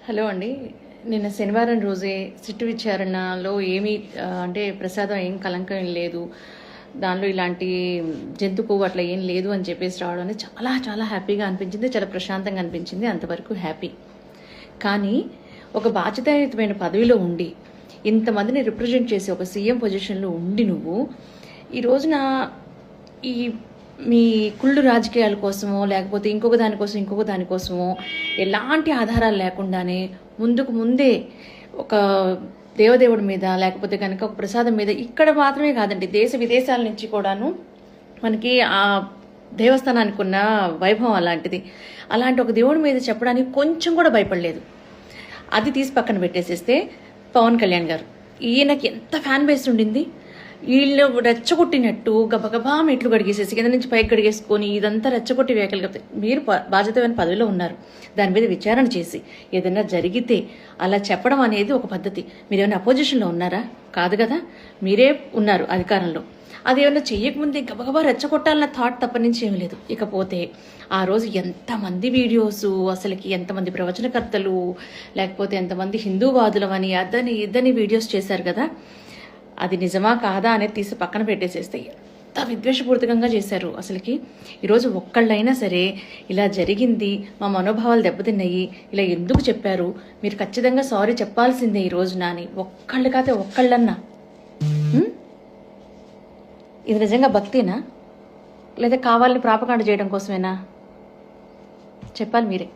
Hello అండి. నిన్న శనివారం రోజే సిట్టు విచారణలో ఏమీ అంటే ప్రసాదం ఏం కలంకం ఏం లేదు, దానిలో ఇలాంటి జంతు కొవ్వు అట్లా ఏం లేదు అని చెప్పేసి రావడం అనేది చాలా చాలా హ్యాపీగా అనిపించింది, చాలా ప్రశాంతంగా అనిపించింది. అంతవరకు హ్యాపీ. కానీ ఒక బాధ్యతాయుతమైన పదవిలో ఉండి ఇంతమందిని రిప్రజెంట్ చేసి ఒక సీఎం పొజిషన్లో ఉండి నువ్వు ఈ రోజున ఈ మీ కుళ్ళు రాజకీయాల కోసమో లేకపోతే ఇంకొక దానికోసమో ఎలాంటి ఆధారాలు లేకుండానే ముందే ఒక దేవదేవుడి మీద లేకపోతే కనుక ఒక ప్రసాదం మీద ఇక్కడ మాత్రమే కాదండి, దేశ విదేశాల నుంచి కూడాను మనకి ఆ దేవస్థానానికి ఉన్న వైభవం అలాంటి ఒక దేవుడి మీద చెప్పడానికి కొంచెం కూడా భయపడలేదు. అది తీసి పక్కన పెట్టేసేస్తే పవన్ కళ్యాణ్ గారు, ఈయనకి ఎంత ఫ్యాన్ బేస్ ఉండింది. వీళ్ళు రెచ్చగొట్టినట్టు గబగబా మెట్లు కడిగేసేసి కింద నుంచి పైకి కడిగేసుకొని ఇదంతా రెచ్చగొట్టి వ్యాఖ్యలు కాబట్టి మీరు బాధ్యతమైన పదవిలో ఉన్నారు. దాని మీద విచారణ చేసి ఏదైనా జరిగితే అలా చెప్పడం అనేది ఒక పద్ధతి. మీరేమైనా అపోజిషన్లో ఉన్నారా? కాదు కదా, మీరే ఉన్నారు అధికారంలో. అదేమన్నా చెయ్యకముందే గబగబా రెచ్చగొట్టాలన్న థాట్ తప్ప నుంచి ఏమీ లేదు. ఇకపోతే ఆ రోజు ఎంతమంది వీడియోసు, అసలుకి ఎంతమంది ప్రవచనకర్తలు లేకపోతే ఎంతమంది హిందూవాదులమని ఇద్దని వీడియోస్ చేశారు కదా, అది నిజమా కాదా అనేది తీసి పక్కన పెట్టేసేస్తే ఎంత విద్వేషపూరితంగా చేశారు. అసలుకి ఈరోజు ఒక్కళ్ళైనా సరే ఇలా జరిగింది, మా మనోభావాలు దెబ్బతిన్నాయి, ఇలా ఎందుకు చెప్పారు, మీరు ఖచ్చితంగా సారీ చెప్పాల్సిందే ఈ రోజున అని ఒక్కళ్ళు కాతే ఒక్కళ్ళన్నా, ఇది నిజంగా భక్తినా లేదా కావాలని ప్రాపకాండ చేయడం కోసమేనా? చెప్పాలి మీరే.